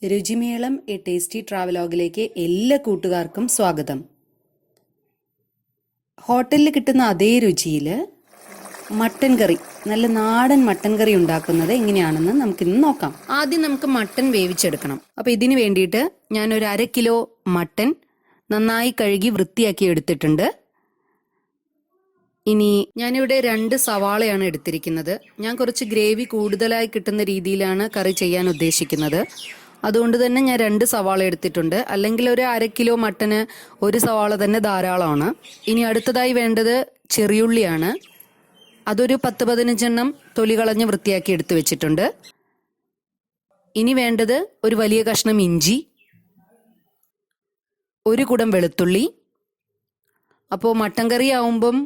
രുചിമേളം A tasty ട്രാവലോഗിലേക്ക് എല്ലാ കൂട്ടുകാർക്കും സ്വാഗതം. ഹോട്ടലിൽ കിട്ടുന്ന അതേ രുചിയിൽ മട്ടൻ കറി, നല്ല നാടൻ മട്ടൻ കറി ഉണ്ടാക്കുന്നത് എങ്ങനെയാണെന്ന് നമുക്കിന്ന് നോക്കാം. ആദ്യം നമുക്ക് മട്ടൻ വേവിച്ചെടുക്കണം. അപ്പോൾ ഇതിന് വേണ്ടിയിട്ട് ഞാനൊരു 1/2 കിലോ മട്ടൻ നന്നായി കഴുകി വൃത്തിയാക്കി എടുത്തിട്ടുണ്ട്. ഇനി ഞാനിവിടെ 2 സവാളയാണ് എടുത്തിരിക്കുന്നത്. ഞാൻ കുറച്ച് ഗ്രേവി കൂടുതലായി കിട്ടുന്ന രീതിയിലാണ് കറി ചെയ്യാൻ ഉദ്ദേശിക്കുന്നത്. അതുകൊണ്ട് തന്നെ ഞാൻ 2 സവാള എടുത്തിട്ടുണ്ട്. അല്ലെങ്കിൽ ഒരു 1/2 കിലോ മട്ടന് 1 സവാള തന്നെ ധാരാളമാണ്. ഇനി അടുത്തതായി വേണ്ടത് ചെറിയുള്ളിയാണ്. അതൊരു 10-15 തൊലി കളഞ്ഞ് വൃത്തിയാക്കി എടുത്തു വെച്ചിട്ടുണ്ട്. ഇനി വേണ്ടത് ഒരു വലിയ കഷ്ണം ഇഞ്ചി, 1 കുടം വെളുത്തുള്ളി. അപ്പോൾ മട്ടൻ കറി ആവുമ്പം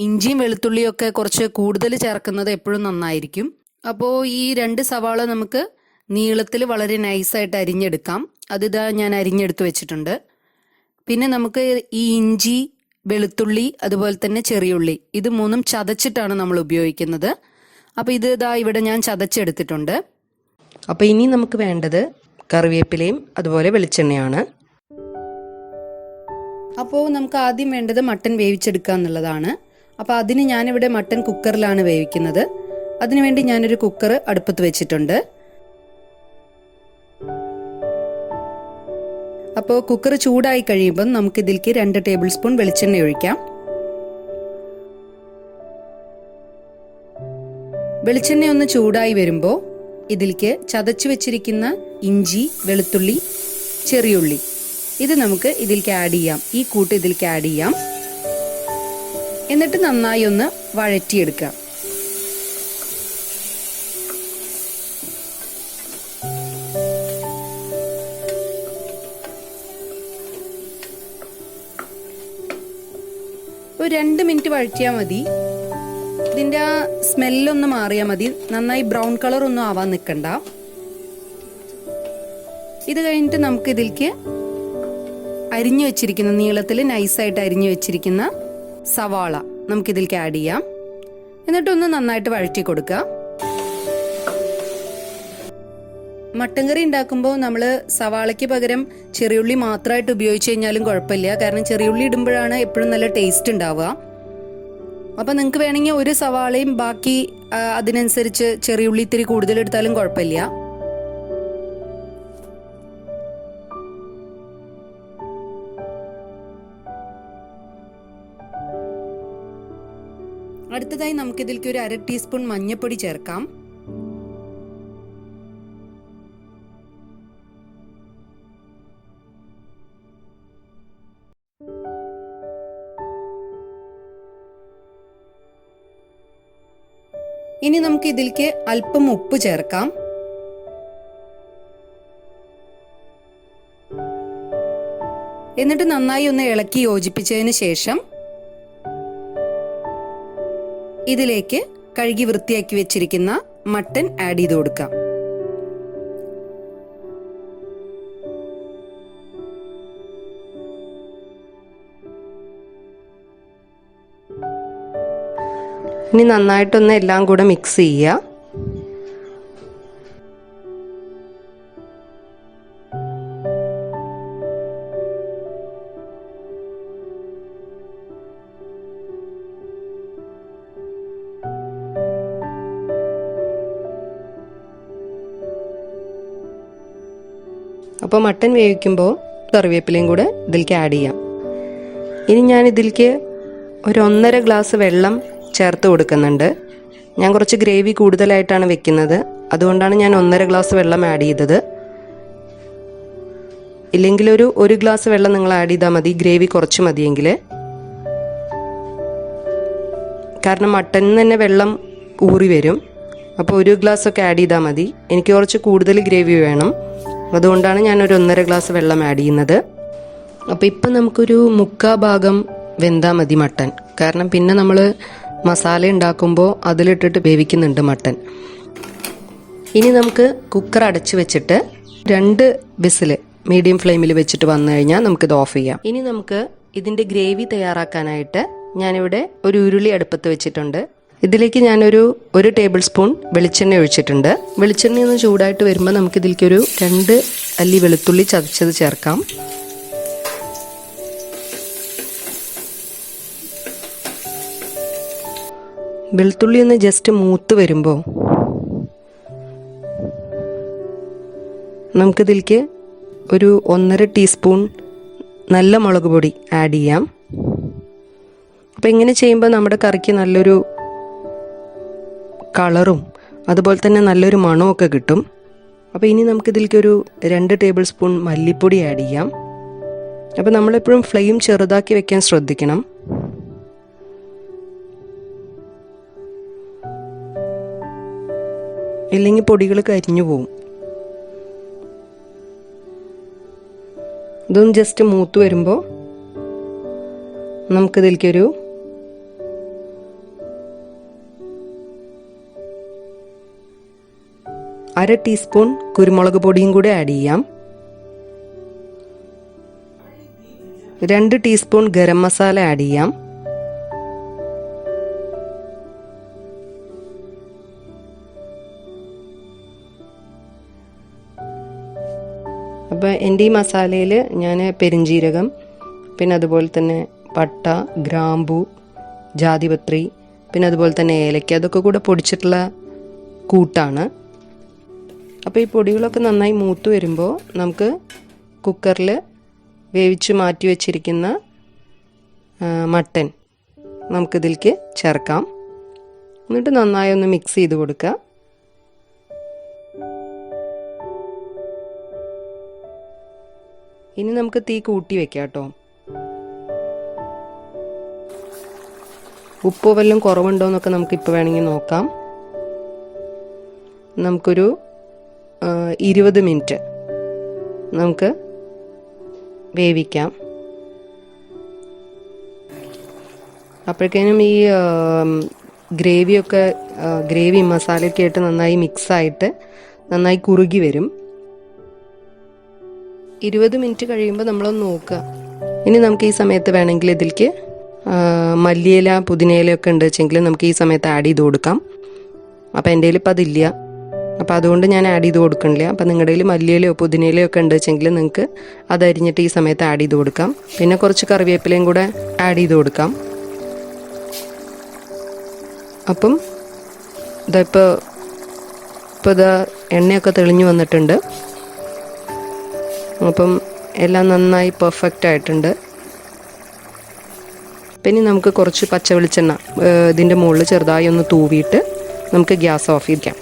ഇഞ്ചിയും വെളുത്തുള്ളിയൊക്കെ കുറച്ച് കൂടുതൽ ചേർക്കുന്നത് എപ്പോഴും നന്നായിരിക്കും. അപ്പോൾ ഈ 2 സവാള നമുക്ക് നീളത്തിൽ വളരെ നൈസായിട്ട് അരിഞ്ഞെടുക്കാം. അതിതാ ഞാൻ അരിഞ്ഞെടുത്ത് വെച്ചിട്ടുണ്ട്. പിന്നെ നമുക്ക് ഈ ഇഞ്ചി, വെളുത്തുള്ളി, അതുപോലെ തന്നെ ചെറിയുള്ളി, ഇത് 3 ചതച്ചിട്ടാണ് നമ്മൾ ഉപയോഗിക്കുന്നത്. അപ്പോൾ ഇത് ഇതാ ഇവിടെ ഞാൻ ചതച്ചെടുത്തിട്ടുണ്ട്. അപ്പോൾ ഇനി നമുക്ക് വേണ്ടത് കറിവേപ്പിലയും അതുപോലെ വെളിച്ചെണ്ണയാണ്. അപ്പോൾ നമുക്ക് ആദ്യം വേണ്ടത് മട്ടൻ വേവിച്ചെടുക്കുക എന്നുള്ളതാണ്. അപ്പോൾ അതിന് ഞാനിവിടെ മട്ടൻ കുക്കറിലാണ് വേവിക്കുന്നത്. അതിനുവേണ്ടി ഞാനൊരു കുക്കർ അടുപ്പത്ത് വെച്ചിട്ടുണ്ട്. അപ്പോൾ കുക്കർ ചൂടായി കഴിയുമ്പോൾ നമുക്ക് ഇതിലേക്ക് 2 ടേബിൾ സ്പൂൺ വെളിച്ചെണ്ണ ഒഴിക്കാം. വെളിച്ചെണ്ണ ഒന്ന് ചൂടായി വരുമ്പോൾ ഇതിലേക്ക് ചതച്ചു വെച്ചിരിക്കുന്ന ഇഞ്ചി, വെളുത്തുള്ളി, ചെറിയുള്ളി, ഇത് നമുക്ക് ഇതിലേക്ക് ആഡ് ചെയ്യാം. ഈ കൂട്ട് ഇതിലേക്ക് ആഡ് ചെയ്യാം. എന്നിട്ട് നന്നായി ഒന്ന് വഴറ്റിയെടുക്കാം. ഒരു 2 മിനിറ്റ് വഴറ്റിയാൽ മതി. ഇതിൻ്റെ ആ സ്മെല്ലൊന്ന് മാറിയാൽ മതി. നന്നായി ബ്രൗൺ കളർ ഒന്നും ആവാൻ നിൽക്കണ്ട. ഇത് കഴിഞ്ഞിട്ട് നമുക്ക് ഇതിലേക്ക് അരിഞ്ഞു വെച്ചിരിക്കുന്ന, നീളത്തിൽ നൈസായിട്ട് അരിഞ്ഞു വെച്ചിരിക്കുന്ന സവാള നമുക്കിതിലേക്ക് ആഡ് ചെയ്യാം. എന്നിട്ടൊന്ന് നന്നായിട്ട് വഴറ്റി കൊടുക്കുക. മട്ടൻ കറി ഉണ്ടാക്കുമ്പോൾ നമ്മൾ സവാളയ്ക്ക് പകരം ചെറിയുള്ളി മാത്രമായിട്ട് ഉപയോഗിച്ച് കഴിഞ്ഞാലും കുഴപ്പമില്ല. കാരണം ചെറിയുള്ളി ഇടുമ്പോഴാണ് എപ്പോഴും നല്ല ടേസ്റ്റ് ഉണ്ടാവുക. അപ്പം നിങ്ങൾക്ക് വേണമെങ്കിൽ 1 സവാളയും ബാക്കി അതിനനുസരിച്ച് ചെറിയുള്ളി ഇത്തിരി കൂടുതൽ എടുത്താലും കുഴപ്പമില്ല. അടുത്തതായി നമുക്കിതിലേക്ക് ഒരു 1/2 ടീസ്പൂൺ മഞ്ഞൾപ്പൊടി ചേർക്കാം. ഇനി നമുക്ക് ഇതിലേക്ക് അല്പം ഉപ്പ് ചേർക്കാം. എന്നിട്ട് നന്നായി ഒന്ന് ഇളക്കി യോജിപ്പിച്ചതിന് ശേഷം ഇതിലേക്ക് കഴുകി വൃത്തിയാക്കി വെച്ചിരിക്കുന്ന മട്ടൻ ആഡ് ചെയ്ത് കൊടുക്കാം. ഇനി നന്നായിട്ടൊന്ന് എല്ലാം കൂടെ മിക്സ് ചെയ്യുക. അപ്പോൾ മട്ടൻ വേവിക്കുമ്പോൾ കറിവേപ്പിലയും കൂടെ ഇതിലേക്ക് ആഡ് ചെയ്യാം. ഇനി ഞാൻ ഇതിലേക്ക് ഒരു 1.5 ഗ്ലാസ് വെള്ളം ചേർത്ത് കൊടുക്കുന്നുണ്ട്. ഞാൻ കുറച്ച് ഗ്രേവി കൂടുതലായിട്ടാണ് വെക്കുന്നത്. അതുകൊണ്ടാണ് ഞാൻ 1.5 ഗ്ലാസ് വെള്ളം ആഡ് ചെയ്തത്. ഇല്ലെങ്കിൽ ഒരു 1 ഗ്ലാസ് വെള്ളം നിങ്ങൾ ആഡ് ചെയ്താൽ മതി, ഗ്രേവി കുറച്ച് മതിയെങ്കിൽ. കാരണം മട്ടനിൽ തന്നെ വെള്ളം ഊറി വരും. അപ്പോൾ 1 ഗ്ലാസ് ഒക്കെ ആഡ് ചെയ്താൽ മതി. എനിക്ക് കുറച്ച് കൂടുതൽ ഗ്രേവി വേണം. അതുകൊണ്ടാണ് ഞാനൊരു 1.5 ഗ്ലാസ് വെള്ളം ആഡ് ചെയ്യുന്നത്. അപ്പോൾ ഇപ്പം നമുക്കൊരു 3/4 ഭാഗം വെന്താൽ മതി മട്ടൻ. കാരണം പിന്നെ നമ്മൾ മസാല ഉണ്ടാക്കുമ്പോൾ അതിലിട്ടിട്ട് വേവിക്കുന്നുണ്ട് മട്ടൻ. ഇനി നമുക്ക് കുക്കർ അടച്ചു വെച്ചിട്ട് 2 വിസിൽ മീഡിയം ഫ്ലെയിമിൽ വെച്ചിട്ട് വന്നു കഴിഞ്ഞാൽ നമുക്കിത് ഓഫ് ചെയ്യാം. ഇനി നമുക്ക് ഇതിൻ്റെ ഗ്രേവി തയ്യാറാക്കാനായിട്ട് ഞാനിവിടെ ഒരു ഉരുളി അടുപ്പത്ത് വെച്ചിട്ടുണ്ട്. ഇതിലേക്ക് ഞാനൊരു 1 ടേബിൾ സ്പൂൺ വെളിച്ചെണ്ണ ഒഴിച്ചിട്ടുണ്ട്. വെളിച്ചെണ്ണ ഒന്ന് ചൂടായിട്ട് വരുമ്പോൾ നമുക്കിതിലേക്കൊരു 2 അല്ലി വെളുത്തുള്ളി ചതച്ചത് ചേർക്കാം. വെളുത്തുള്ളി ഒന്ന് ജസ്റ്റ് മൂത്ത് വരുമ്പോൾ നമുക്കിതിലേക്ക് ഒരു 1.5 ടീസ്പൂൺ നല്ല മുളക് പൊടി ആഡ് ചെയ്യാം. അപ്പോൾ ഇങ്ങനെ ചെയ്യുമ്പോൾ നമ്മുടെ കറിക്ക് നല്ലൊരു കളറും അതുപോലെ തന്നെ നല്ലൊരു മണമൊക്കെ കിട്ടും. അപ്പോൾ ഇനി നമുക്കിതിലേക്കൊരു 2 ടേബിൾ സ്പൂൺ മല്ലിപ്പൊടി ആഡ് ചെയ്യാം. അപ്പോൾ നമ്മളെപ്പോഴും ഫ്ലെയിം ചെറുതാക്കി വെക്കാൻ ശ്രദ്ധിക്കണം. ഇല്ലെങ്കിൽ പൊടികൾ കരിഞ്ഞു പോവും. ഇതൊന്ന് ജസ്റ്റ് മൂത്ത് വരുമ്പോൾ നമുക്കിതിലേക്കൊരു 1/2 ടീസ്പൂൺ കുരുമുളക് പൊടിയും കൂടി ആഡ് ചെയ്യാം. 2 ടീസ്പൂൺ ഗരം മസാല ആഡ് ചെയ്യാം. അപ്പോൾ എൻ്റെ ഈ മസാലയിൽ ഞാൻ പെരിഞ്ജീരകം, പിന്നെ അതുപോലെ തന്നെ പട്ട, ഗ്രാമ്പൂ, ജാതിപത്രി, പിന്നെ അതുപോലെ തന്നെ ഏലക്ക, അതൊക്കെ കൂടെ പൊടിച്ചിട്ടുള്ള കൂട്ടാണ്. അപ്പോൾ ഈ പൊടികളൊക്കെ നന്നായി മൂത്ത് വരുമ്പോൾ നമുക്ക് കുക്കറിൽ വേവിച്ച് മാറ്റി വെച്ചിരിക്കുന്ന മട്ടൻ നമുക്കിതിലേക്ക് ചേർക്കാം. എന്നിട്ട് നന്നായി ഒന്ന് മിക്സ് ചെയ്ത് കൊടുക്കുക. ഇനി നമുക്ക് തീ കൂട്ടി വെക്കാം കേട്ടോ. ഉപ്പോ വല്ലതും കുറവുണ്ടോ എന്നൊക്കെ നമുക്കിപ്പോൾ വേണമെങ്കിൽ നോക്കാം. നമുക്കൊരു 20 മിനിറ്റ് നമുക്ക് വേവിക്കാം. അപ്പോഴേക്കും ഈ ഗ്രേവി മസാലയൊക്കെ ആയിട്ട് നന്നായി മിക്സായിട്ട് നന്നായി കുറുകി വരും. 20 മിനിറ്റ് കഴിയുമ്പോൾ നമ്മളൊന്ന് നോക്കുക. ഇനി നമുക്ക് ഈ സമയത്ത് വേണമെങ്കിൽ ഇതിലേക്ക് മല്ലിയില, പുതിനയിലൊക്കെ ഉണ്ട് വെച്ചെങ്കിൽ നമുക്ക് ഈ സമയത്ത് ആഡ് ചെയ്ത് കൊടുക്കാം. അപ്പോൾ എൻ്റെ കയ്യിൽ ഇപ്പം അതില്ല, അപ്പോൾ അതുകൊണ്ട് ഞാൻ ആഡ് ചെയ്ത് കൊടുക്കണില്ല. അപ്പോൾ നിങ്ങളുടെ കയ്യിൽ മല്ലിയിലയോ പുതിനയിലയോ ഒക്കെ ഉണ്ട് വെച്ചെങ്കിൽ നിങ്ങൾക്ക് അതരിഞ്ഞിട്ട് ഈ സമയത്ത് ആഡ് ചെയ്ത് കൊടുക്കാം. പിന്നെ കുറച്ച് കറിവേപ്പിലയും കൂടെ ആഡ് ചെയ്ത് കൊടുക്കാം. അപ്പം ഇപ്പോൾ ഇതാ എണ്ണയൊക്കെ തെളിഞ്ഞു വന്നിട്ടുണ്ട്. അപ്പം എല്ലാം നന്നായി പെർഫെക്റ്റ് ആയിട്ടുണ്ട്. പിന്നെ നമുക്ക് കുറച്ച് പച്ച വെളിച്ചെണ്ണ ഇതിൻ്റെ മുകളിൽ ചെറുതായി ഒന്ന് തൂവിയിട്ട് നമുക്ക് ഗ്യാസ് ഓഫ് ചെയ്യിക്കാം.